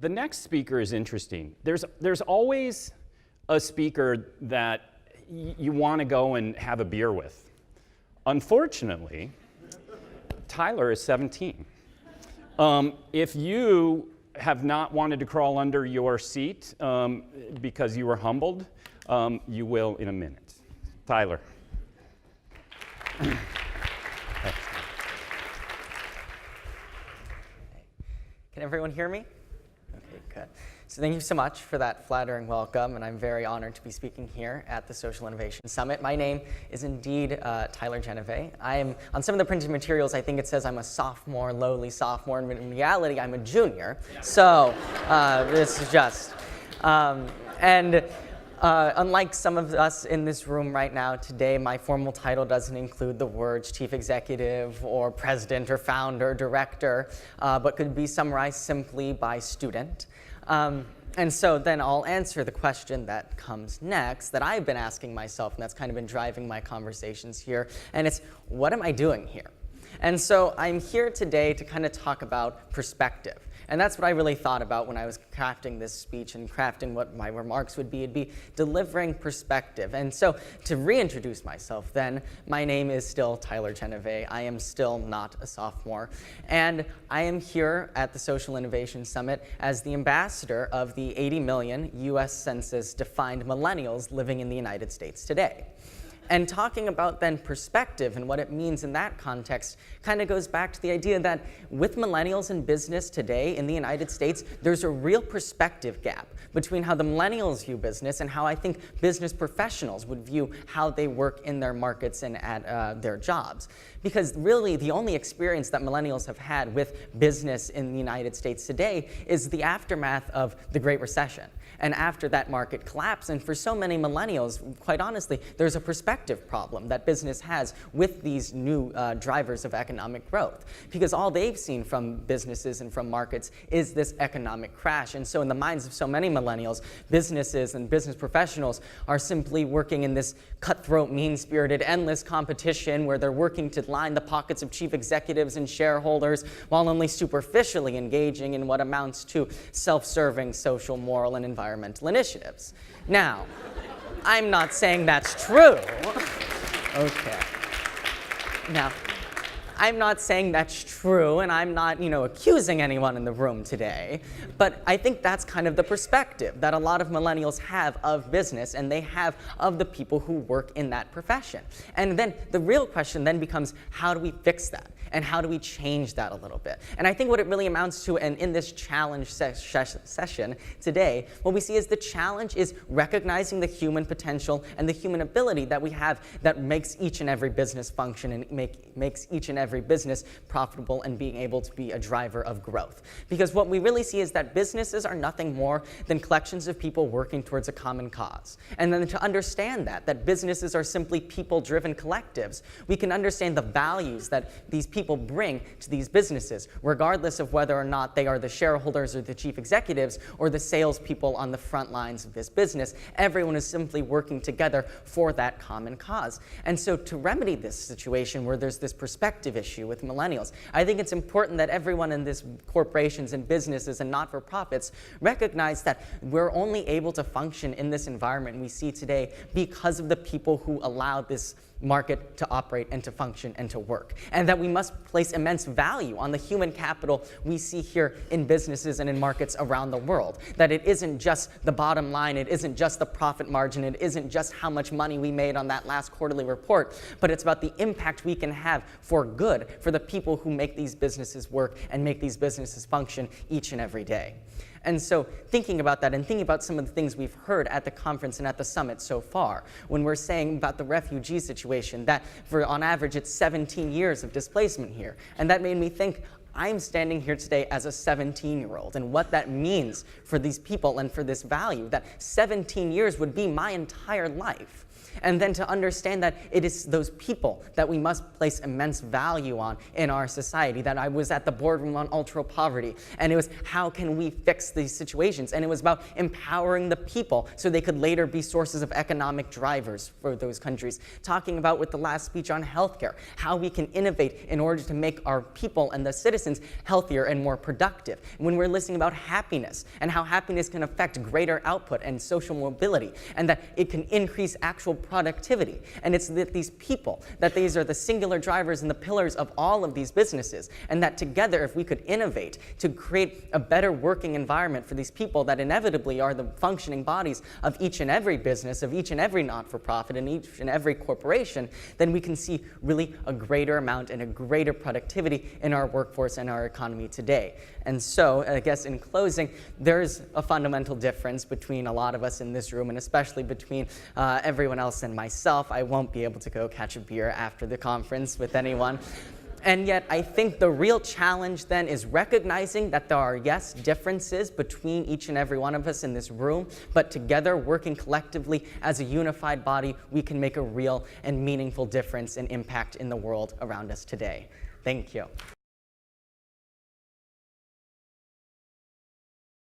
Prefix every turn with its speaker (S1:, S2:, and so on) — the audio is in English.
S1: The next speaker is interesting. There's always a speaker that you want to go and have a beer with. Unfortunately, Tyler is 17. If you have not wanted to crawl under your seat because you were humbled, you will in a minute. Tyler.
S2: Can everyone hear me? Okay, good. So thank you so much for that flattering welcome, and I'm very honored to be speaking here at the Social Innovation Summit. My name is indeed Tyler Genevay. I am, on some of the printed materials, I think it says I'm a sophomore, lowly sophomore, and in reality, I'm a junior. So this is just, unlike some of us in this room right now today, my formal title doesn't include the words chief executive or president or founder, director, but could be summarized simply by student. And so then I'll answer the question that comes next that I've been asking myself, and that's kind of been driving my conversations here, and it's, what am I doing here? And so I'm here today to kind of talk about perspective. And that's what I really thought about when I was crafting this speech and crafting what my remarks would be. It'd be delivering perspective. And so to reintroduce myself then, my name is still Tyler Genevay. I am still not a sophomore. And I am here at the Social Innovation Summit as the ambassador of the 80 million US Census defined millennials living in the United States today. And talking about then perspective and what it means in that context kind of goes back to the idea that with millennials in business today in the United States, there's a real perspective gap between how the millennials view business and how I think business professionals would view how they work in their markets and at their jobs. Because really the only experience that millennials have had with business in the United States today is the aftermath of the Great Recession. And after that market collapse, and for so many millennials, quite honestly, there's a perspective problem that business has with these new drivers of economic growth. Because all they've seen from businesses and from markets is this economic crash. And so in the minds of so many millennials, businesses and business professionals are simply working in this cutthroat, mean-spirited, endless competition where they're working to line the pockets of chief executives and shareholders while only superficially engaging in what amounts to self-serving social, moral, and environmental initiatives. Now, I'm not saying that's true. Okay. Now, I'm not saying that's true, and I'm not, accusing anyone in the room today, but I think that's kind of the perspective that a lot of millennials have of business, and they have of the people who work in that profession. And then the real question then becomes, how do we fix that? And how do we change that a little bit? And I think what it really amounts to, and in this challenge session today, what we see is the challenge is recognizing the human potential and the human ability that we have that makes each and every business function and makes each and every business profitable and being able to be a driver of growth. Because what we really see is that businesses are nothing more than collections of people working towards a common cause. And then to understand that businesses are simply people-driven collectives, we can understand the values that these people bring to these businesses, regardless of whether or not they are the shareholders or the chief executives or the salespeople on the front lines of this business. Everyone is simply working together for that common cause. And so to remedy this situation where there's this perspective issue with millennials, I think it's important that everyone in these corporations and businesses and not-for-profits recognize that we're only able to function in this environment we see today because of the people who allow this market to operate and to function and to work. And that we must place immense value on the human capital we see here in businesses and in markets around the world. That it isn't just the bottom line, it isn't just the profit margin, it isn't just how much money we made on that last quarterly report, but it's about the impact we can have for good for the people who make these businesses work and make these businesses function each and every day. And so thinking about that and thinking about some of the things we've heard at the conference and at the summit so far, when we're saying about the refugee situation, that for on average it's 17 years of displacement here. And that made me think, I'm standing here today as a 17-year-old and what that means for these people and for this value, that 17 years would be my entire life. And then to understand that it is those people that we must place immense value on in our society. That I was at the boardroom on ultra poverty, and it was how can we fix these situations? And it was about empowering the people so they could later be sources of economic drivers for those countries. Talking about with the last speech on healthcare, how we can innovate in order to make our people and the citizens healthier and more productive. When we're listening about happiness and how happiness can affect greater output and social mobility, and that it can increase actual productivity. And it's that these people, that these are the singular drivers and the pillars of all of these businesses, and that together, if we could innovate to create a better working environment for these people that inevitably are the functioning bodies of each and every business, of each and every not-for-profit, and each and every corporation, then we can see really a greater amount and a greater productivity in our workforce and our economy today. And so, I guess in closing, there's a fundamental difference between a lot of us in this room, and especially between everyone else and myself. I won't be able to go catch a beer after the conference with anyone. And yet, I think the real challenge then is recognizing that there are, yes, differences between each and every one of us in this room, but together, working collectively as a unified body, we can make a real and meaningful difference and impact in the world around us today. Thank you.